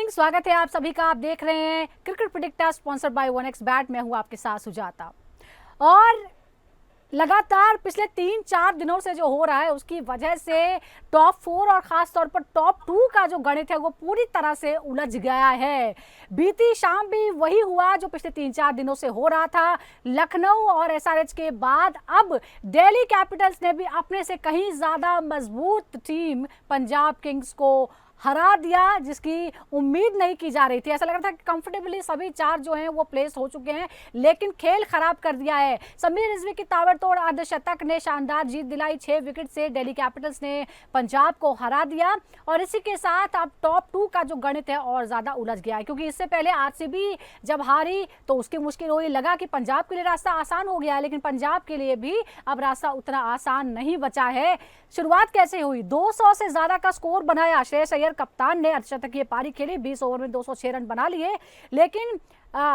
Morning, स्वागत है आप सभी का। आप देख रहे हैं cricket predictor sponsored by 1x bat. मैं हूं आपके साथ सुजाता। और लगातार पिछले 3-4 दिनों से जो हो रहा है उसकी वजह से टॉप 4 और खास तौर पर टॉप 2 का जो गणित है वो पूरी तरह से उलझ गया है। बीती शाम भी वही हुआ जो पिछले 3-4 दिनों से हो रहा था। लखनऊ और एसआरएच के बाद अब दिल्ली कैपिटल्स ने भी अपने से कहीं ज्यादा मजबूत टीम पंजाब किंग्स को हरा दिया, जिसकी उम्मीद नहीं की जा रही थी। ऐसा लग रहा था कि कंफर्टेबली सभी 4 जो हैं वो प्लेस हो चुके हैं, लेकिन खेल खराब कर दिया है। समीर रिजवी की ताबड़तोड़ अर्धशतक ने शानदार जीत दिलाई। 6 विकेट से दिल्ली कैपिटल्स ने पंजाब को हरा दिया और इसी के साथ अब टॉप 2 का जो गणित है और ज्यादा उलझ गया है, क्योंकि इससे पहले आरसीबी जब हारी तो उसकी मुश्किल हुई। लगा कि पंजाब के लिए रास्ता आसान हो गया है, लेकिन पंजाब के लिए भी अब रास्ता उतना आसान नहीं बचा है। शुरुआत कैसे हुई? 200 से ज्यादा का स्कोर बनाया। श्रेयस अय्यर कप्तान ने अर्धशतकीय पारी खेली, 20 ओवर में 206 रन बना लिए, लेकिन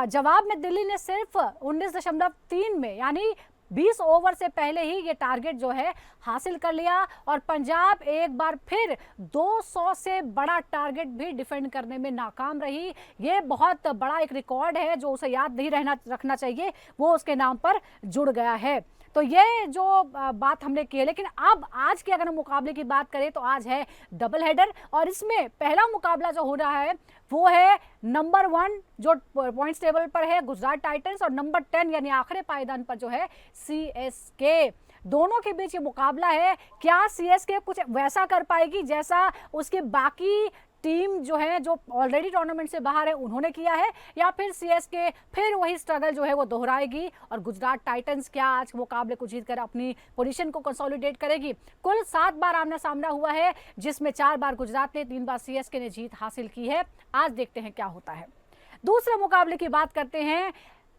जवाब में दिल्ली ने सिर्फ 19.3 में यानी 20 ओवर से पहले ही ये टारगेट जो है हासिल कर लिया और पंजाब एक बार फिर 200 से बड़ा टारगेट भी डिफेंड करने में नाकाम रही। ये बहुत बड़ा एक रिकॉर्ड है जो उसे याद नहीं रखना चाहिए, वो उसके नाम पर जुड़ गया है। तो ये जो बात हमने की है, लेकिन अब आज के अगर हम मुकाबले की बात करें तो आज है डबल हेडर और इसमें पहला मुकाबला जो हो रहा है वो है नंबर 1 जो पॉइंट्स टेबल पर है गुजरात टाइटंस और नंबर 10 यानी आखिरी पायदान पर जो है सीएसके। दोनों के बीच ये मुकाबला है। क्या सीएसके कुछ वैसा कर पाएगी जैसा उसके बाकी टीम जो है जो ऑलरेडी टूर्नामेंट से बाहर है उन्होंने किया है, या फिर सीएसके फिर वही स्ट्रगल जो है वो दोहराएगी और गुजरात टाइटंस क्या आज मुकाबले को जीतकर अपनी पोजीशन को कंसोलिडेट करेगी? कुल 7 बार आमना सामना हुआ है, जिसमें 4 बार गुजरात ने, 3 बार सीएसके ने जीत हासिल की है। आज देखते हैं क्या होता है। दूसरे मुकाबले की बात करते हैं।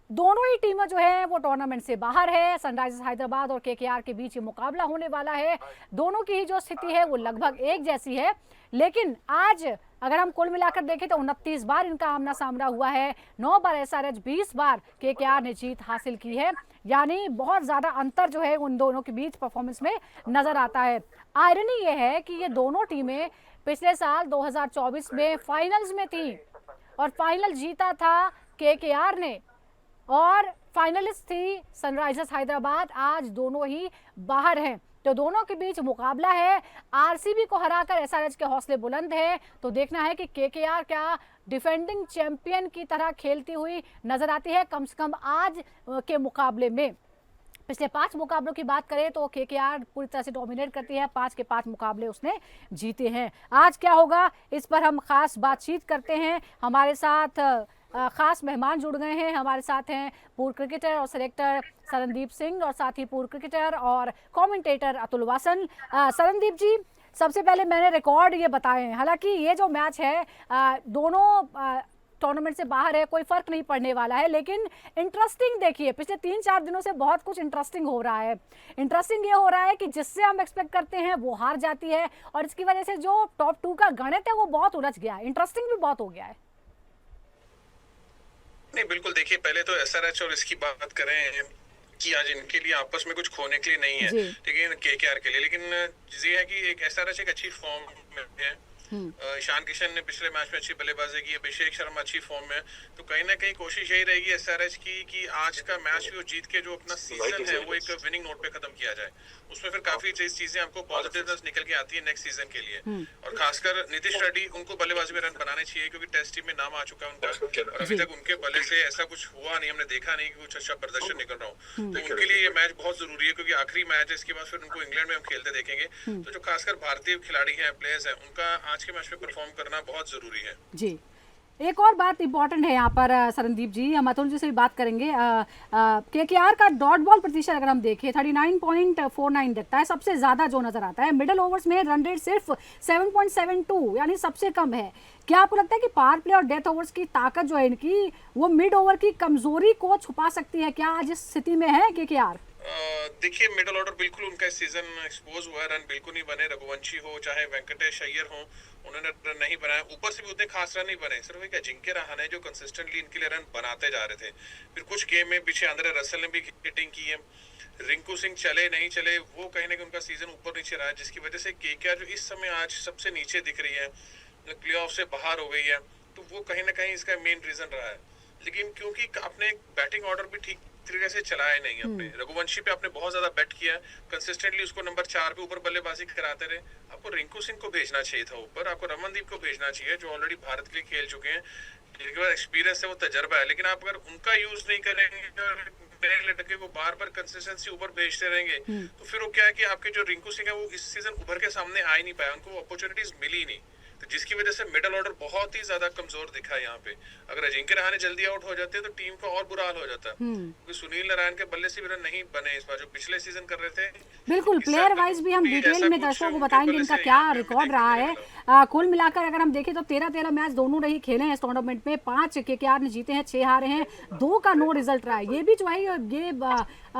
दोनों ही टीमें जो है वो टूर्नामेंट से बाहर है। सनराइजर्स हैदराबाद और केकेआर के बीच ये मुकाबला होने वाला है। दोनों की ही जो स्थिति है वो लगभग एक जैसी है, लेकिन आज अगर हम कुल मिलाकर देखें तो 29 बार इनका आमना सामना हुआ है। 9 बार एसआरएच, 20 बार केकेआर ने जीत हासिल की है, यानी बहुत ज्यादा अंतर जो है उन दोनों के बीच परफॉर्मेंस में नजर आता है। आयरनी ये है कि ये दोनों टीमें पिछले साल 2024 में फाइनल्स में थी और फाइनल जीता था केकेआर ने और फाइनलिस्ट थी सनराइजर्स हैदराबाद। आज दोनों ही बाहर हैं, तो दोनों के बीच मुकाबला है। आरसीबी को हराकर एसआरएच के हौसले बुलंद हैं, तो देखना है कि केकेआर क्या डिफेंडिंग चैंपियन की तरह खेलती हुई नजर आती है, कम से कम आज के मुकाबले में। पिछले 5 मुकाबलों की बात करें तो केकेआर पूरी तरह से डोमिनेट करती है, 5 के 5 मुकाबले उसने जीते हैं। आज क्या होगा इस पर हम खास बातचीत करते हैं। हमारे साथ खास मेहमान जुड़ गए हैं। हमारे साथ हैं पूर्व क्रिकेटर और सिलेक्टर शरणदीप सिंह और साथ ही पूर्व क्रिकेटर और कमेंटेटर अतुल वासन। शरणदीप जी, सबसे पहले मैंने रिकॉर्ड ये बताए हैं, हालांकि ये जो मैच है दोनों टूर्नामेंट से बाहर है, कोई फर्क नहीं पड़ने वाला है, लेकिन इंटरेस्टिंग देखिए पिछले 3-4 दिनों से बहुत कुछ इंटरेस्टिंग हो रहा है। इंटरेस्टिंग ये हो रहा है कि जिससे हम एक्सपेक्ट करते हैं वो हार जाती है और इसकी वजह से जो टॉप 2 का गणित है वो बहुत उलझ गया है, इंटरेस्टिंग भी बहुत हो गया है। नहीं, बिल्कुल। देखिए, पहले तो एसआरएच और इसकी बात करें कि आज इनके लिए आपस में कुछ खोने के लिए नहीं है, लेकिन केकेआर के लिए। लेकिन ये है कि एक एसआरएच एक अच्छी फॉर्म में है। ईशान किशन ने पिछले मैच में अच्छी बल्लेबाजी की, अभिषेक शर्मा अच्छी फॉर्म में, तो कहीं ना कहीं कोशिश यही रहेगी एसआरएच की कि आज का मैच भी वो जीत के जो अपना सीजन है वो एक विनिंग नोट पे खत्म किया जाए। उसमें फिर काफी चीजें हमको पॉजिटिवनेस निकल के आती है नेक्स्ट सीजन के लिए। और खासकर नीतीश रेड्डी, उनको बल्लेबाजी में रन बनाने चाहिए क्योंकि टेस्ट टीम में नाम आ चुका है उनका और अभी तक उनके बल्ले से ऐसा कुछ हुआ नहीं, हमने देखा नहीं कि कुछ अच्छा प्रदर्शन निकल रहा हो। तो उनके लिए ये मैच बहुत जरूरी है क्योंकि आखिरी मैच है, इसके बाद फिर उनको इंग्लैंड में हम खेलते देखेंगे। तो जो खासकर भारतीय खिलाड़ी हैं, प्लेयर्स हैं, उनका आज के मैच में परफॉर्म करना बहुत जरूरी है। जी, एक और बात इंपॉर्टेंट है यहाँ पर शरणदीप जी, हम अतुल जी से भी बात करेंगे। केकेआर का डॉट बॉल प्रतिशत अगर हम देखें 39.49 दिखता है, सबसे ज्यादा जो नजर आता है। मिडल ओवर्स में रन रेट सिर्फ 7.72 यानी सबसे कम है। क्या आपको लगता है कि पावर प्ले और डेथ ओवर्स की ताकत जो है इनकी वो मिड ओवर की कमजोरी को छुपा सकती है? क्या आज इस स्थिति में है केकेआर? देखिए, मिडल ऑर्डर बिल्कुल उनका इस सीजन एक्सपोज हुआ है, रन बिल्कुल नहीं बने। रघुवंशी हो चाहे वेंकटेश अय्यर हो, उन्होंने रन नहीं बनाया। ऊपर से भी उतने खास रन नहीं बने। सिर्फ एक अजिंक्य रहाणे जो कंसिस्टेंटली इनके लिए रन बनाते जा रहे थे। फिर कुछ गेम में पीछे आंद्रे रसल ने भी हिटिंग की है। रिंकू सिंह चले नहीं चले, वो कहीं ना कहीं उनका सीजन ऊपर नीचे रहा है, जिसकी वजह से केकेआर जो इस समय आज सबसे नीचे दिख रही है, प्लेऑफ से बाहर हो गई है। तो वो कहीं ना कहीं इसका मेन रीजन रहा है। लेकिन क्योंकि आपने बैटिंग ऑर्डर भी ठीक तरीके से चलाया नहीं अपने, रघुवंशी पे आपने बहुत ज्यादा बेट किया, कंसिस्टेंटली उसको नंबर 4 पे ऊपर बल्लेबाजी कराते रहे। आपको रिंकू सिंह को भेजना चाहिए था ऊपर, आपको रमनदीप को भेजना चाहिए जो ऑलरेडी भारत के लिए खेल चुके हैं, जिनके पास एक्सपीरियंस है, वो तजर्बा है। लेकिन आप अगर उनका यूज नहीं करेंगे और नए लड़के को बार बार कंसिस्टेंसी ऊपर भेजते रहेंगे, तो फिर वो क्या है कि आपके जो रिंकू सिंह है वो इस सीजन उभर के सामने आ ही नहीं पाया, उनको अपॉर्चुनिटीज मिली ही नहीं, तो जिसकी वजह से मिडल ऑर्डर बहुत ही ज्यादा कमजोर दिखा है यहाँ पे। अगर अजिंक्य रहाणे जल्दी आउट हो जाते तो टीम का और बुरा हाल हो जाता, क्योंकि सुनील नारायण के बल्ले से भी रन नहीं बने इस बार जो पिछले सीजन कर रहे थे। बिल्कुल, प्लेयर वाइज भी हम डिटेल में दर्शकों को बताएंगे इनका क्या रिकॉर्ड रहा है। कुल मिलाकर अगर हम देखें तो 13-13 मैच दोनों ने ही खेले हैं इस टूर्नामेंट में, 5 केकेआर ने जीते हैं, 6 हारे हैं, 2 का नो रिजल्ट रहा है। ये भी जो है ये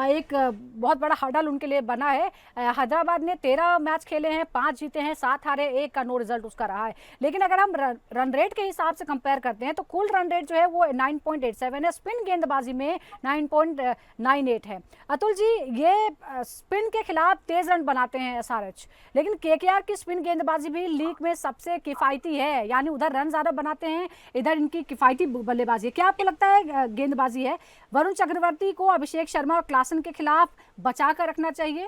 एक बहुत बड़ा हर्डल उनके लिए बना है। हैदराबाद ने 13 मैच खेले हैं, 5 जीते हैं, 7 हारे, 1 का नो रिजल्ट उसका रहा है। लेकिन अगर हम रन रेट के हिसाब से कंपेयर करते हैं तो कुल रन रेट जो है वो 9.87 है, स्पिन गेंदबाजी में 9.98 है। अतुल जी, ये स्पिन के खिलाफ तेज रन बनाते हैं एसआरएच, लेकिन केकेआर की स्पिन गेंदबाजी भी लीग में सबसे किफायती है, यानी उधर रन ज्यादा बनाते हैं, इधर इनकी किफायती बल्लेबाजी है। क्या आपको लगता है गेंदबाजी है वरुण चक्रवर्ती को अभिषेक शर्मा और क्लासन के खिलाफ बचा कर रखना चाहिए?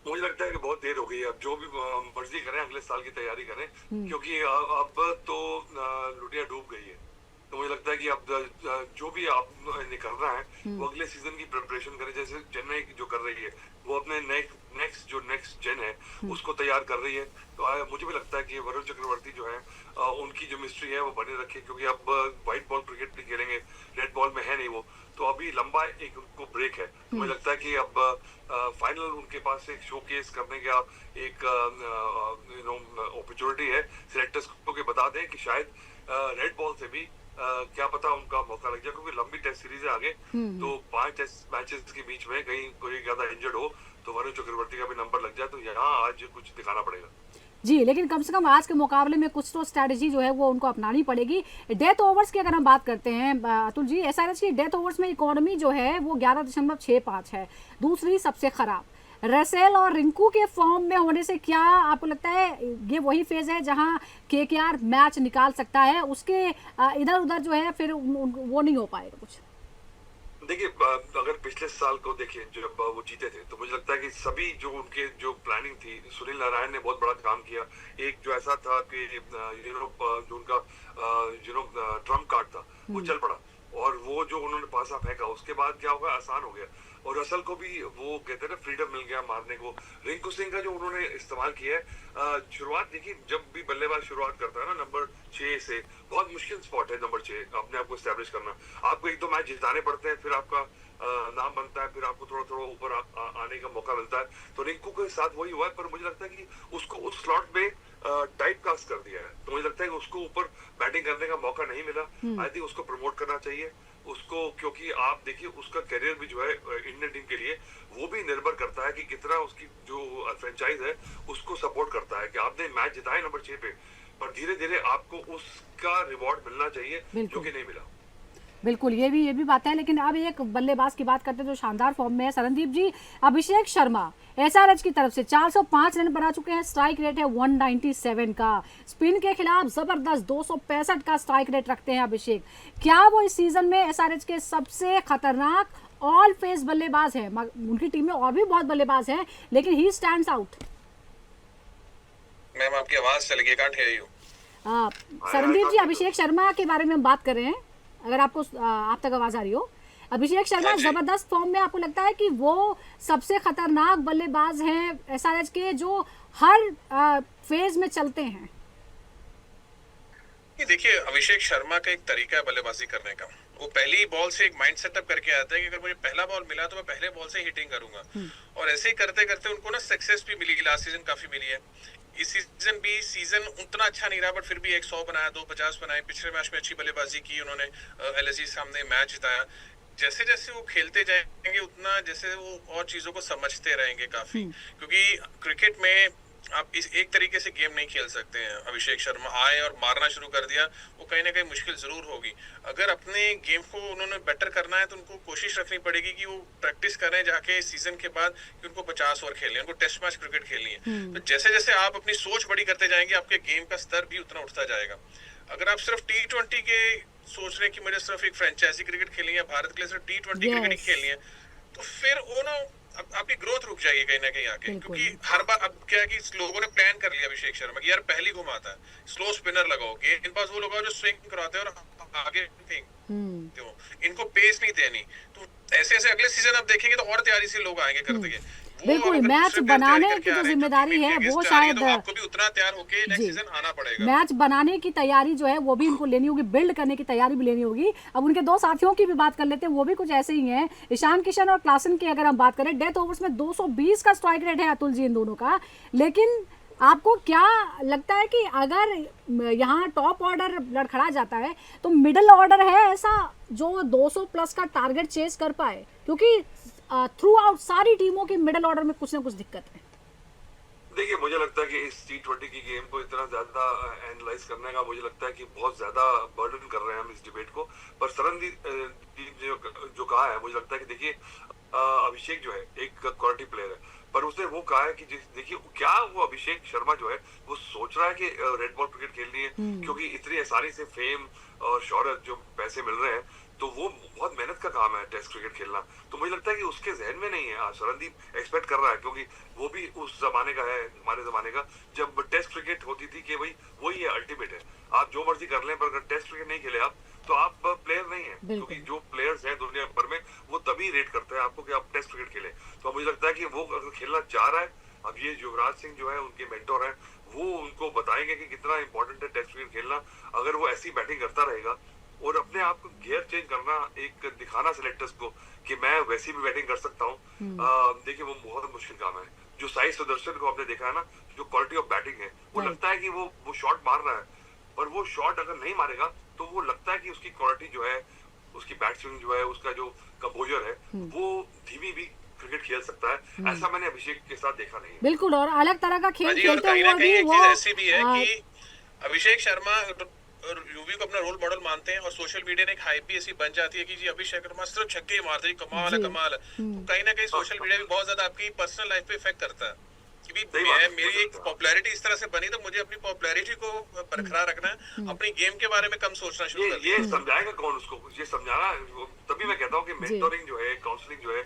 मुझे लगता है कि बहुत देर हो गई है, अब जो भी मर्जी करें अगले साल की तैयारी करें, क्योंकि अब तो लुटिया डूब गई है। तो मुझे लगता है कि अब जो भी आप करना है वो अगले सीजन की प्रिपरेशन करें, जैसे चेन्नई जो कर रही है वो अपने नेक्स्ट जेन है उसको तैयार कर रही है। तो मुझे भी लगता है कि वरुण चक्रवर्ती जो है उनकी जो मिस्ट्री है वो बने रखे, क्योंकि अब व्हाइट बॉल क्रिकेट भी खेलेंगे, रेड बॉल में है नहीं वो, तो अभी लंबा एक उनको ब्रेक है। मुझे लगता है कि अब फाइनल उनके पास एक शोकेस करने का एक अपॉर्चुनिटी है सिलेक्टर्स को, कि बता दें कि शायद रेड बॉल से भी क्या पता उनका मौका लग जाए, क्योंकि लंबी टेस्ट सीरीज है आगे, तो 5 टेस्ट मैचेस के बीच में कहीं कोई ज्यादा इंजर्ड हो तो वरुण चक्रवर्ती का भी नंबर लग जाए, तो यहाँ आज कुछ दिखाना पड़ेगा। जी, लेकिन कम से कम आज के मुकाबले में कुछ तो स्ट्रैटेजी जो है वो उनको अपनानी पड़ेगी। डेथ ओवर्स की अगर हम बात करते हैं अतुल जी, एसआरएच की डेथ ओवर्स में इकोनॉमी जो है वो 11.65 है, दूसरी सबसे खराब। रसेल और रिंकू के फॉर्म में होने से क्या आपको लगता है ये वही फेज है जहां केकेआर मैच निकाल सकता है, उसके इधर उधर जो है फिर वो नहीं हो पाएगा कुछ? देखिए, अगर पिछले साल को देखिए जब वो जीते थे, तो मुझे लगता है कि सभी जो उनके जो प्लानिंग थी, सुनील नारायण ने बहुत बड़ा काम किया। एक जो ऐसा था कि जो उनका ट्रम्प कार्ड था वो चल पड़ा, और वो जो उन्होंने पासा फेंका उसके बाद क्या होगा, आसान हो गया, और रसल को भी वो कहते हैं ना फ्रीडम मिल गया मारने को। रिंकू सिंह का जो उन्होंने इस्तेमाल किया है, शुरुआत देखिए जब भी बल्लेबाज शुरुआत करता है ना नंबर 6 से, बहुत मुश्किल स्पॉट है नंबर 6 अपने आप को एस्टेब्लिश करना। आपको 1-2 मैच जिताने पड़ते हैं, फिर आपका नाम बनता है, फिर आपको थोड़ा थोड़ा ऊपर आने का मौका मिलता है। तो रिंकू के साथ वही हुआ है, पर मुझे लगता है कि उसको उस स्लॉट में टाइप कास्ट कर दिया है, तो मुझे लगता है कि उसको ऊपर बैटिंग करने का मौका नहीं मिला। आई थिंक उसको प्रमोट करना चाहिए उसको, क्योंकि आप देखिए उसका करियर भी जो है इंडियन टीम के लिए वो भी निर्भर करता है कि कितना उसकी जो फ्रेंचाइज है उसको सपोर्ट करता है, कि आपने मैच जिताए नंबर 6 पे, पर धीरे धीरे आपको उसका रिवॉर्ड मिलना चाहिए जो कि नहीं मिला। बिल्कुल, ये भी बात है। लेकिन अब एक बल्लेबाज की बात करते हैं जो शानदार फॉर्म में है, शरणदीप जी। अभिषेक शर्मा एसआरएच की तरफ से 405 रन बना चुके हैं, स्ट्राइक रेट है 197 का, स्पिन के खिलाफ जबरदस्त 265 का स्ट्राइक रेट रखते हैं अभिषेक। क्या वो इस सीजन में एसआरएच के सबसे खतरनाक ऑल फेस बल्लेबाज है? उनकी टीम में और भी बहुत बल्लेबाज हैं, लेकिन ही स्टैंड्स आउट। मैम आपकी आवाज चली गई, कांट हियर यू। शरणदीप जी, अभिषेक शर्मा के बारे में हम बात कर रहे हैं, अगर आपको आप तक आवाज आ रही हो। अभिषेक शर्मा जबरदस्त फॉर्म में, आपको लगता है कि वो सबसे खतरनाक बल्लेबाज हैं एसआरएच के जो हर फेज में चलते हैं? देखिए, अभिषेक शर्मा का एक तरीका है बल्लेबाजी करने का, वो पहली बॉल से एक माइंड सेटअप करके आता है कि अगर मुझे पहला बॉल मिला तो मैं पहले बॉल से हिटिंग करूंगा, और ऐसे ही करते करते उनको ना सक्सेस भी मिली, लास्ट सीजन काफी मिली है। इस सीजन उतना अच्छा नहीं रहा, बट फिर भी 100 बनाया, 250 बनाए, पिछले मैच में अच्छी बल्लेबाजी की उन्होंने, एलएसजी सामने मैच जिताया। जैसे जैसे वो खेलते जाएंगे उतना जैसे वो और चीजों को समझते रहेंगे काफी, क्योंकि क्रिकेट में आप इस एक तरीके से गेम नहीं खेल सकते हैं। अभिषेक शर्मा आए और मारना शुरू कर दिया, वो कहीं ना कहीं मुश्किल जरूर होगी। अगर अपने गेम को उन्होंने बेटर करना है तो उनको कोशिश रखनी पड़ेगी कि वो प्रैक्टिस करें जाके सीजन के बाद कि उनको 50 ओवर खेलनी है, उनको टेस्ट मैच क्रिकेट खेलनी है। तो जैसे जैसे आप अपनी सोच बड़ी करते जाएंगे, आपके गेम का स्तर भी उतना उठता जाएगा। अगर आप सिर्फ T20 के सोच रहे हैं कि मुझे सिर्फ एक फ्रेंचाइजी क्रिकेट खेलनी है, भारत के लिए सिर्फ T20 क्रिकेट ही खेलनी है, तो फिर वो ना आपकी ग्रोथ रुक जाएगी कहीं ना कहीं आके। क्योंकि हर बार अब क्या है कि लोगों ने प्लान कर लिया अभिषेक शर्मा कि यार पहली घुमाता है, स्लो स्पिनर लगाओ, गेंदबाज वो लगाओ जो स्विंग कराते हैं और आगे फेंकते हो, इनको पेस नहीं देनी। तो ऐसे ऐसे अगले सीजन आप देखेंगे तो और तैयारी से लोग आएंगे करते हैं। बिल्कुल, मैच बनाने की जो जिम्मेदारी है वो शायद आपको भी उतना तैयार होके नेक्स्ट सीजन आना पड़ेगा। मैच बनाने की तैयारी जो है वो भी उनको लेनी होगी, बिल्ड करने की तैयारी भी लेनी होगी। अब उनके दो साथियों की भी बात कर लेते हैं, वो भी कुछ ऐसे ही हैं। ईशान किशन और क्लासन की अगर हम बात करें, डेथ ओवर्स में 220 का स्ट्राइक रेट है अतुल जी इन दोनों का। लेकिन आपको क्या लगता है कि अगर यहाँ टॉप ऑर्डर लड़खड़ा जाता है तो मिडिल ऑर्डर है ऐसा जो 200 प्लस का टारगेट चेस कर पाए? क्योंकि थ्रू आउट सारी टीमों की मिडिल ऑर्डर में कुछ ना कुछ दिक्कत है। देखिए, मुझे लगता है कि इस T20 की गेम को इतना ज्यादा एनालाइज करने का मुझे लगता है कि बहुत ज्यादा बर्डन कर रहे हैं हम इस डिबेट को। पर सरनदीप जो कहा है, मुझे लगता है कि देखिए अभिषेक जो है एक क्वालिटी प्लेयर है, पर उसने वो कहा है कि देखिए क्या वो अभिषेक शर्मा जो है वो सोच रहा है कि रेड बॉल क्रिकेट खेलनी है, क्योंकि इतनी आसानी से फेम और शोहरत जो पैसे मिल रहे हैं, तो वो बहुत मेहनत का काम है टेस्ट क्रिकेट खेलना। तो मुझे लगता है कि उसके जहन में नहीं है। शरणदीप एक्सपेक्ट कर रहा है, क्योंकि वो भी उस जमाने का है, हमारे जमाने का, जब टेस्ट क्रिकेट होती थी कि भाई वही है, अल्टीमेट है, आप जो मर्जी कर लें, पर अगर टेस्ट क्रिकेट नहीं खेले आप तो आप प्लेयर नहीं है। क्योंकि जो प्लेयर्स हैं दुनिया भर में वो तभी रेट करते हैं आपको कि आप टेस्ट क्रिकेट खेले। तो मुझे लगता है कि वो अगर खेलना चाह रहा है, अब ये युवराज सिंह जो है उनके मेंटोर हैं, वो उनको बताएंगे कि कितना इंपॉर्टेंट है टेस्ट क्रिकेट खेलना। अगर वो ऐसी बैटिंग करता रहेगा और अपने आप को गियर चेंज करना, एक दिखाना सिलेक्टर्स को कि मैं वैसी भी बैटिंग कर सकता हूँ, देखिए वो बहुत मुश्किल काम है। जो साई सुदर्शन को आपने देखा है ना, जो क्वालिटी ऑफ बैटिंग है, वो लगता है कि वो शॉट मार रहा है, पर वो शॉट अगर नहीं मारेगा तो वो लगता है कि उसकी क्वालिटी जो है, उसकी बैट स्विंग जो है, उसका जो कंपोजर है, वो धीमी भी क्रिकेट खेल सकता है। ऐसा मैंने अभिषेक के साथ देखा नहीं। बिल्कुल, और अलग तरह का खेल खेलते हुए भी वो ऐसी भी है कि अभिषेक शर्मा और यूवी को अपना रोल मॉडल मानते हैं, और सोशल मीडिया ने एक हाइप भी ऐसी बन जाती है कि जी अभिषेक शर्मा सिर्फ छक्के मारते हैं, कमाल है कमाल है। तो कहीं ना कहीं सोशल मीडिया भी बहुत ज्यादा आपकी पर्सनल लाइफ पे इफेक्ट करता है कि मेरी एक पॉपुलैरिटी इस तरह से बनी, तो मुझे अपनी पॉपुलैरिटी को बरकरार रखना है, अपनी गेम के बारे में कम सोचना शुरू कर दिया। ये समझाएगा कौन उसको? ये समझाना, तभी मैं कहता हूँ कि मेंटोरिंग जो है, काउंसलिंग जो है,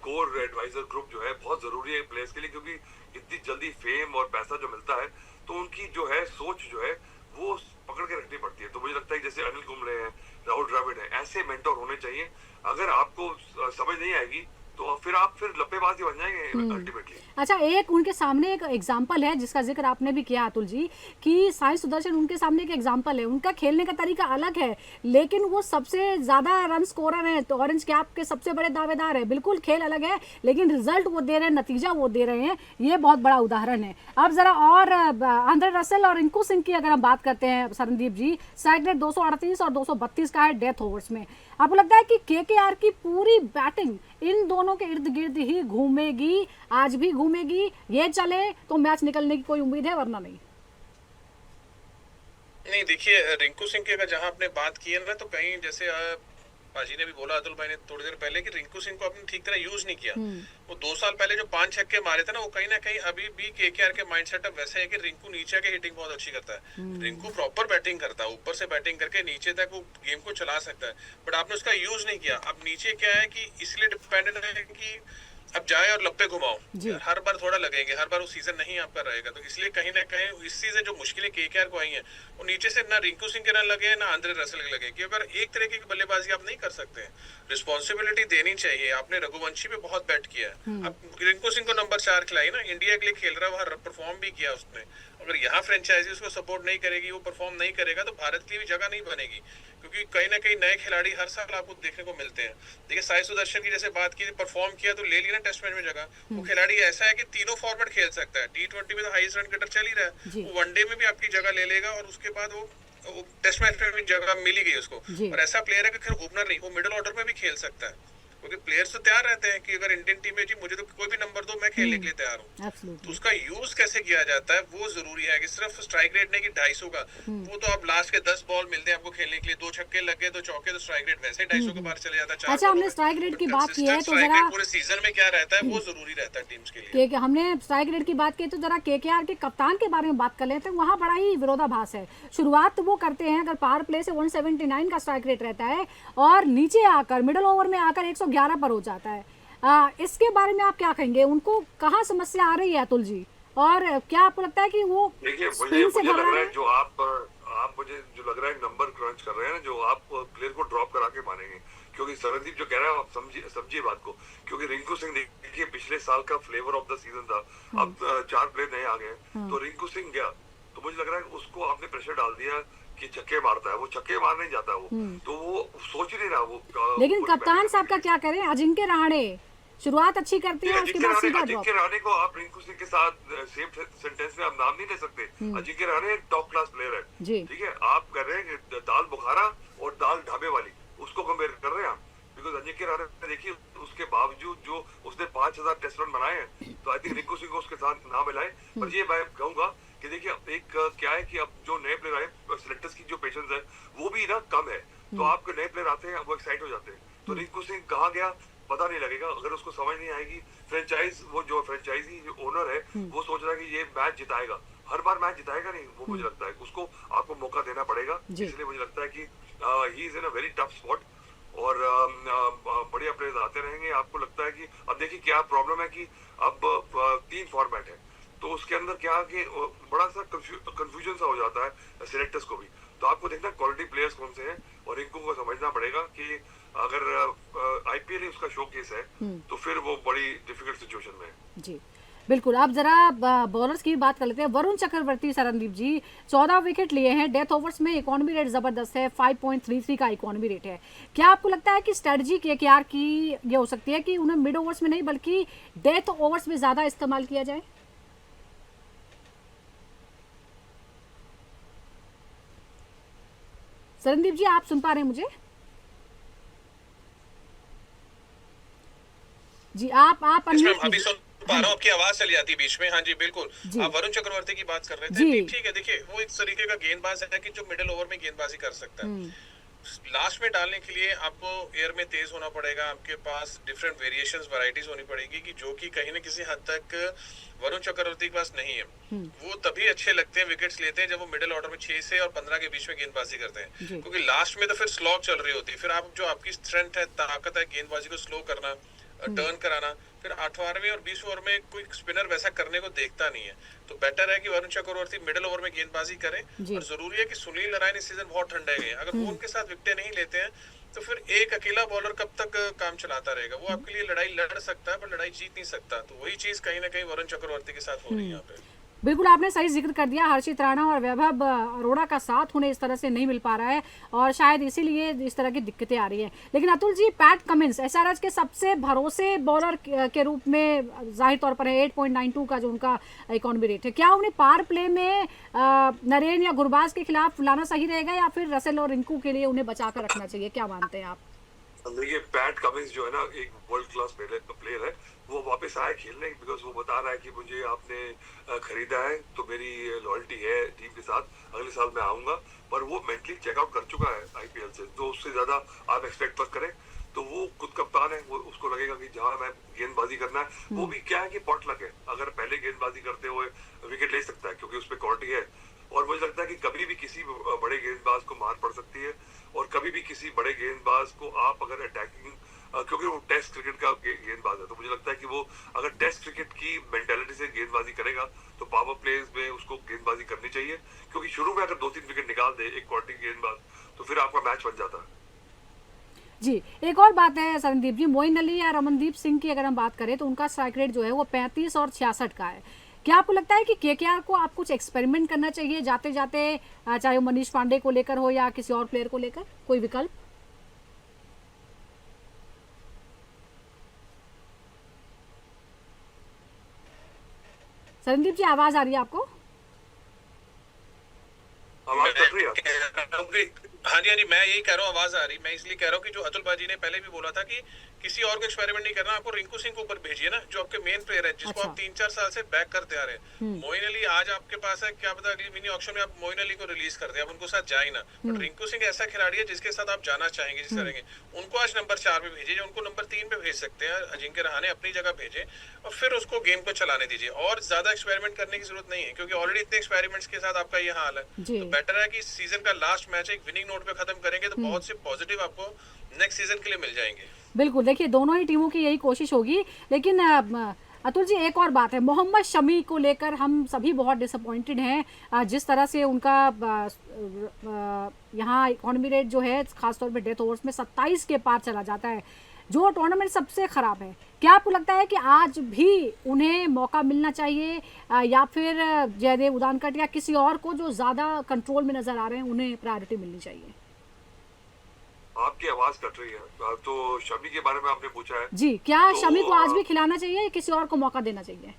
कोर एडवाइजर ग्रुप जो है बहुत जरूरी है प्लेयर्स के लिए, क्योंकि इतनी जल्दी फेम और पैसा जो मिलता है तो उनकी जो है सोच जो है वो पकड़ के रखनी पड़ती है। तो मुझे लगता है जैसे अनिल कुंबले हैं, राहुल द्रविड़ है, ऐसे मेंटोर होने चाहिए। अगर आपको समझ नहीं आएगी तो फिर आप लप्पेबाजी बन जाएंगे अल्टीमेटली। अच्छा, एक उनके सामने एक एग्जांपल है जिसका जिक्र आपने भी किया अतुल जी, कि साई सुदर्शन उनके सामने एक एग्जांपल है। उनका खेलने का तरीका अलग है, लेकिन वो सबसे ज्यादा रन स्कोरर हैं, तो ऑरेंज कैप के सबसे बड़े दावेदार है। बिल्कुल खेल अलग है, लेकिन रिजल्ट वो दे रहे हैं, नतीजा वो दे रहे हैं। ये बहुत बड़ा उदाहरण है। अब जरा और आंद्रे रसेल और रिंकू सिंह की अगर हम बात करते हैं सरनदीप जी, स्ट्राइक रेट 238 और 232 का है डेथ ओवर्स में। आपको लगता है कि केकेआर की पूरी बैटिंग इन दोनों के इर्द गिर्द ही घूमेगी, आज भी घूमेगी, ये चले तो मैच निकलने की कोई उम्मीद है, वरना नहीं? नहीं, देखिए रिंकू सिंह की अगर जहां आपने बात की है ना, तो कहीं जैसे पाजी ने भी बोला, अतुल भाई ने थोड़ी देर पहले, कि रिंकू सिंह को आपने ठीक तरह यूज नहीं किया। वो 2 साल पहले जो 5 छक्के मारे थे ना, वो कहीं ना कहीं अभी भी केकेआर के माइंडसेट अब वैसे है कि रिंकू नीचे के हिटिंग बहुत अच्छी करता है। रिंकू प्रॉपर बैटिंग करता है, ऊपर से बैटिंग करके नीचे तक वो गेम को चला सकता है, बट आपने उसका यूज नहीं किया। अब नीचे क्या है कि इसलिए डिपेंडेंट है कि अब जाए और लप्पे घुमाओ, हर बार थोड़ा लगेंगे, हर बार वो सीजन नहीं आपका रहेगा। तो इसलिए कहीं ना कहीं इस सीजन जो मुश्किलें केकेआर को आई हैं, वो नीचे से ना रिंकू सिंह के रन लगे ना आंद्रे रसेल के लगे। कि अगर एक तरीके की बल्लेबाजी आप नहीं कर सकते, रिस्पॉन्सिबिलिटी देनी चाहिए। आपने रघुवंशी पे बहुत बैट किया है, अब रिंकू सिंह को नंबर 4 खिलाई ना, इंडिया के लिए खेल रहा है, वहाँ परफॉर्म भी किया उसने। अगर यहाँ फ्रेंचाइजी उसको सपोर्ट नहीं करेगी, वो परफॉर्म नहीं करेगा, तो भारत की भी जगह नहीं बनेगी। क्योंकि कहीं ना कहीं नए खिलाड़ी हर साल आपको देखने को मिलते हैं। देखिए साई सुदर्शन की जैसे बात की, परफॉर्म किया तो ले लिया ना टेस्ट मैच में जगह। वो खिलाड़ी ऐसा है कि तीनों फॉर्मेट खेल सकता है। T20 में तो हाईएस्ट रन गेटर चल ही रहा है, वो वनडे में भी आपकी जगह ले लेगा, और उसके बाद वो टेस्ट मैच में भी जगह मिली गई उसको। और ऐसा प्लेयर है कि खैर ओपनर नहीं, वो मिडिल ऑर्डर में भी खेल सकता है। क्योंकि प्लेयर्स तो तैयार रहते हैं कि अगर इंडियन टीम में जी मुझे तो कोई भी नंबर दो, मैं खेलने के लिए तैयार हूँ। तो उसका यूज कैसे किया जाता है वो जरूरी है, कि सिर्फ स्ट्राइक रेट नहीं कि 250 का, वो तो आप लास्ट के 10 बॉल मिलते हैं आपको खेलने के लिए, 2 छक्के लग गए 2 चौके, तो स्ट्राइक रेट वैसे 250 के बाहर चले जाता है। अच्छा, हमने स्ट्राइक रेट की बात की है तो जरा पूरे सीजन में क्या रहता है वो जरूरी रहता है टीम्स के लिए। हमने स्ट्राइक रेट की बात की तो जरा केकेआर के कप्तान के बारे में बात कर लेते हैं। वहाँ बड़ा ही विरोधाभास है। शुरुआत तो वो करते हैं अगर पावर प्ले से 179 का स्ट्राइक रेट रहता है और नीचे आकर मिडिल ओवर में आकर 111 पर हो जाता है। इसके बारे में आप क्या कहेंगे? उनको कहाँ समस्या आ रही है अतुल जी, और क्या आपको लगता है कि वो स्पिन से घबरा रहे हैं? जो आप मुझे जो लग रहा है नंबर क्रंच कर रहे हैं ना, जो आप प्लेयर को ड्रॉप करा के मानेंगे, क्योंकि सरनदीप जो कह रहा है आप समझिए बात को। क्योंकि रिंकू सिंह देखिए पिछले साल का फ्लेवर ऑफ द सीजन था, अब 4 प्लेयर नए आ गए, तो रिंकू सिंह गया तो मुझे लग रहा है उसको आपने प्रेशर डाल दिया कि छक्के मारता है, वो छक्के मारने नहीं जाता वो, तो वो सोच ही नहीं रहा वो। लेकिन कप्तान साहब का क्या करें? अजिंक्य रहाणे शुरुरुआत अच्छी करती है, उसके बाद सीधा ड्रॉप। अजिंक्य रहाणे को आप रिंकू सिंह के साथ सेम सेंटेंस में आप नाम नहीं ले सकते। Ajinkya Rahane top class player है, ठीक है। आप कर रहे हैं दाल बुखारा और दाल ढाबे वाली, उसको कंपेयर कर रहे हैं आप। बिकॉज अजिंक्य रहाणे देखिए उसके बावजूद जो उसने 5000 टेस्ट रन बनाए हैं, तो आई थिंक रिंकू सिंह को उसके साथ ना मिलाए। पर ये मैं कहूंगा कि देखिए एक क्या है कि अब जो नए प्लेयर आए, सिलेक्टर्स की जो पेशेंस है वो भी ना कम है, तो आपके नए प्लेयर आते हैं वो एक्साइट हो जाते हैं। तो रिंकू सिंह कहाँ गया पता नहीं लगेगा अगर उसको समझ नहीं आएगी। वो जो फ्रेंचाइजी जो ओनर है वो सोच रहा है कि ये मैच जिताएगा, हर बार मैच जिताएगा नहीं वो, मुझे लगता है उसको आपको मौका देना पड़ेगा। इसलिए मुझे लगता है कि he is in a very tough spot और बढ़िया प्लेयर्स आते रहेंगे। आपको लगता है कि अब देखिए क्या प्रॉब्लम है कि अब 3 फॉर्मेट है, तो उसके अंदर क्या कि बड़ा सा कंफ्यूजन सा हो जाता है सिलेक्टर्स को भी। तो आपको देखना क्वालिटी प्लेयर्स कौन से हैं, और इनको को समझना पड़ेगा कि अगर आईपीएल ही उसका शोकेस है तो फिर वो बड़ी डिफिकल्ट सिचुएशन में है। जी बिल्कुल। आप जरा बॉलर्स की बात कर लेते हैं। वरुण चक्रवर्ती सरनदीप जी 14 विकेट लिए हैं, डेथ ओवर्स में इकोनॉमी रेट जबरदस्त है, 5.33 का इकोनॉमी रेट है। क्या आपको लगता है कि स्ट्रेटजी केकेआर की ये हो सकती है कि उन्हें मिड ओवर्स में नहीं बल्कि डेथ ओवर्स में ज्यादा इस्तेमाल किया जाए? सरनदीप जी आप सुन पा रहे हैं मुझे? जी आप अभी सुन पा रहा हूँ, आपकी आवाज चली जाती है बीच में। हाँ जी बिल्कुल, आप वरुण चक्रवर्ती की बात कर रहे थे, ठीक है। देखिए वो एक तरीके का गेंदबाज है कि जो मिडिल ओवर में गेंदबाजी कर सकता है। लास्ट में डालने के लिए आपको एयर में तेज होना पड़ेगा, आपके पास डिफरेंट वेरिएशंस वैरायटीज होनी पड़ेगी, कि जो कि कहीं ना किसी हद तक वरुण चक्रवर्ती के पास नहीं है। वो तभी अच्छे लगते हैं, विकेट्स लेते हैं, जब वो मिडिल ऑर्डर में 6 से और 15 के बीच में गेंदबाजी करते हैं, क्योंकि लास्ट में तो फिर स्लॉग चल रही होती है। फिर आप जो आपकी स्ट्रेंथ है, ताकत है गेंदबाजी को स्लो करना, टर्न कराना, फिर 8वें और 20वें ओवर में कोई स्पिनर वैसा करने को देखता नहीं है। तो बेटर है कि वरुण चक्रवर्ती मिडिल ओवर में गेंदबाजी करें। और जरूरी है कि सुनील नारायण इस सीजन बहुत ठंडे गए, अगर वो उनके साथ विकेटें नहीं लेते हैं तो फिर एक अकेला बॉलर कब तक काम चलाता रहेगा? वो आपके लिए लड़ाई लड़ सकता है पर लड़ाई जीत नहीं सकता। तो वही चीज कहीं ना कहीं वरुण चक्रवर्ती के साथ हो रही है यहाँ पे। बिल्कुल आपने सही जिक्र कर दिया। हर्षित राणा और वैभव अरोड़ा का साथ उन्हें इस तरह से नहीं मिल पा रहा है और शायद इसीलिए इस तरह की दिक्कतें आ रही हैं। लेकिन Atul ji, PAT Cummins SRH के सबसे भरोसे बॉलर के रूप में जाहिर तौर पर है, 8.92 का जो उनका इकोनॉमी रेट है। क्या उन्हें पावर प्ले में नरेन या गुरबाज के खिलाफ लाना सही रहेगा या फिर रसेल और रिंकू के लिए उन्हें बचा कर रखना चाहिए? क्या मानते हैं आप? देखिए पैट कमिंस जो है ना एक वर्ल्ड क्लास प्लेयर है, वो वापस आया खेलने, बिकॉज वो बता रहा है कि मुझे आपने खरीदा है तो मेरी लॉयल्टी है टीम के साथ, अगले साल मैं आऊंगा। पर वो मेंटली चेकआउट कर चुका है आईपीएल से, तो उससे ज्यादा आप एक्सपेक्ट मत करें। तो वो खुद कप्तान है, वो उसको लगेगा कि जहां मैं गेंदबाजी करना है, वो भी क्या है कि पॉटलक है, अगर पहले गेंदबाजी करते हुए विकेट ले सकता है क्योंकि उसपे क्वालिटी है। और मुझे लगता है कि कभी भी किसी बड़े गेंदबाज को मार पड़ सकती है, और कभी भी किसी बड़े गेंदबाज को आप अगर अटैकिंग, क्योंकि वो टेस्ट क्रिकेट का गेंदबाज है, तो मुझे लगता है कि वो अगर टेस्ट क्रिकेट की मेंटालिटी से गेंदबाजी करेगा तो पावर प्लेज में उसको गेंदबाजी करनी चाहिए, क्योंकि शुरू में अगर 2-3 विकेट निकाल दे एक क्वालिटी गेंदबाज तो फिर आपका मैच बन जाता है। जी एक और बात है सरनदीप जी, मोइन अली या रमनदीप सिंह की अगर हम बात करें तो उनका स्ट्राइक रेट जो है वो 35 और 66 का है। क्या आपको लगता है कि केकेआर को आप कुछ एक्सपेरिमेंट करना चाहिए जाते जाते, चाहे वो मनीष पांडे को लेकर हो या किसी और प्लेयर को लेकर, कोई विकल्प? सरनदीप जी आवाज आ रही है आपको? आवाज कट रही है? हाँ जी, मैं यही कह रहा हूँ, आवाज आ रही। मैं इसलिए कह रहा हूँ कि जो अतुल पाजी ने पहले भी बोला था कि किसी और को एक्सपेरिमेंट नहीं करना, आपको रिंकू सिंह को ऊपर भेजिए ना, जो आपके मेन प्लेयर है, जिसको आप 3-4 साल से बैक करते आ रहे हैं। मोइन अली आज आपके पास है, क्या पता अगली मिनी ऑक्शन में आप मोइन अली को रिलीज कर दें, आप उनको साथ जाए ना। बट रिंकू सिंह ऐसा खिलाड़ी है जिसके साथ आप जाना चाहेंगे, जिस तरह के उनको आज नंबर 4 पे भेजिए, उनको नंबर 3 पे भेज सकते हैं, अजिंक्य रहाणे अपनी जगह भेजे और फिर उसको गेम को चलाने दीजिए। और ज्यादा एक्सपेरिमेंट करने की जरूरत नहीं है, क्योंकि ऑलरेडी इतने एक्सपेरिमेंट्स के साथ आपका ये हाल है। तो बेटर है कि सीजन का लास्ट मैच एक विनिंग नोट पे खत्म करेंगे, तो बहुत से पॉजिटिव आपको नेक्स्ट सीजन के लिए मिल जाएंगे। बिल्कुल, देखिए दोनों ही टीमों की यही कोशिश होगी। लेकिन अतुल जी, एक और बात है, मोहम्मद शमी को लेकर हम सभी बहुत डिसअपॉइंटेड हैं। जिस तरह से उनका यहाँ इकॉनमी रेट जो है खासतौर पे डेथ ओवर्स में 27 के पार चला जाता है, जो टूर्नामेंट सबसे ख़राब है। क्या आपको लगता है कि आज भी उन्हें मौका मिलना चाहिए, या फिर जयदेव उदानकट या किसी और को जो ज़्यादा कंट्रोल में नज़र आ रहे हैं उन्हें प्रायोरिटी मिलनी चाहिए? आपकी आवाज कट रही है। तो शमी के बारे में आपने पूछा है जी, क्या शमी को आज भी खिलाना चाहिए या किसी और को मौका देना चाहिए?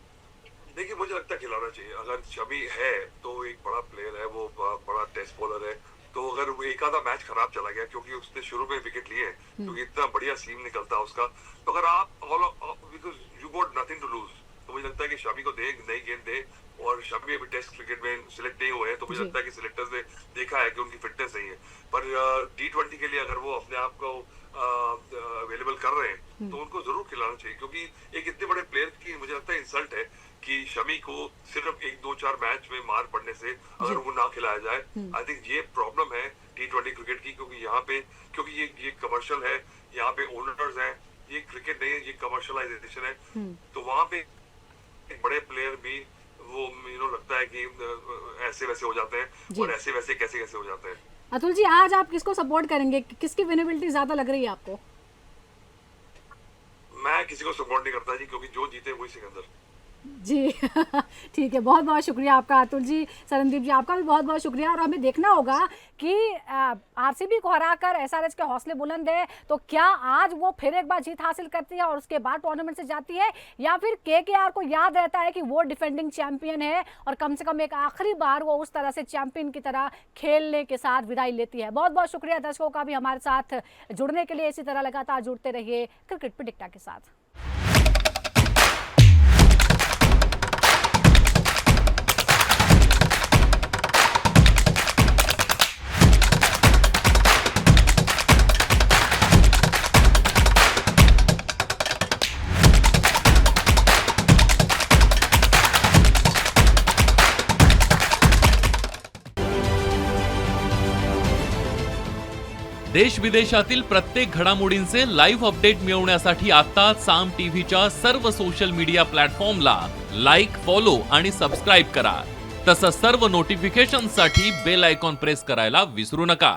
देखिए, मुझे लगता है खिलाना चाहिए। अगर शमी है तो एक बड़ा प्लेयर है, वो बड़ा टेस्ट बॉलर है। तो अगर वो एक आधा मैच खराब चला गया क्योंकि उसने शुरू में विकेट लिए, क्योंकि इतना बढ़िया सीम निकलता है उसका, तो अगर आप because you got nothing to lose, तो मुझे लगता है कि शमी को दे, नई गेंद दे। और शमी अभी टेस्ट क्रिकेट में सिलेक्ट नहीं हुए हैं, तो मुझे लगता है कि सिलेक्टर्स ने देखा है कि उनकी फिटनेस नहीं है। पर T20 के लिए अगर वो अपने आप को अवेलेबल कर रहे हैं तो उनको जरूर खिलाना चाहिए, क्योंकि एक इतने बड़े प्लेयर की मुझे लगता है इंसल्ट है कि शमी को सिर्फ 1-2-4 मैच में मार पड़ने से अगर वो ना खिलाया जाए। आई थिंक ये प्रॉब्लम है T20 क्रिकेट की, क्योंकि यहाँ पे क्योंकि ये कमर्शियल है, यहाँ पे ओनर्स हैं, ये क्रिकेट नहीं है, ये कमर्शलाइजेशन है। तो वहाँ पे बड़े प्लेयर भी वो लगता है कि ऐसे वैसे हो जाते हैं, और ऐसे वैसे कैसे कैसे हो जाते हैं। अतुल जी, आज आप किसको सपोर्ट करेंगे, किसकी विनेबिलिटी ज्यादा लग रही है आपको? मैं किसी को सपोर्ट नहीं करता जी, क्योंकि जो जीते वही सिकंदर जी। ठीक है, बहुत बहुत शुक्रिया आपका अतुल जी। सरनदीप जी, आपका भी बहुत बहुत शुक्रिया। और हमें देखना होगा कि आरसीबी को हराकर एसआरएच के हौसले बुलंद है, तो क्या आज वो फिर एक बार जीत हासिल करती है और उसके बाद टूर्नामेंट से जाती है, या फिर केकेआर को याद रहता है कि वो डिफेंडिंग चैंपियन है और कम से कम एक आखिरी बार वो उस तरह से चैंपियन की तरह खेलने के साथ विदाई लेती है। बहुत बहुत शुक्रिया दर्शकों का भी हमारे साथ जुड़ने के लिए। इसी तरह लगातार जुड़ते रहिए क्रिकेट प्रेडिक्टर के साथ। देश विदेशातील प्रत्येक घडामोडींचे लाईव्ह अपडेट मिळवण्यासाठी आता साम टीव्हीच्या सर्व सोशल मीडिया प्लॅटफॉर्मला लाईक, फॉलो आणि सबस्क्राईब करा। तसंच सर्व नोटिफिकेशनसाठी बेल आयकॉन प्रेस करायला विसरू नका।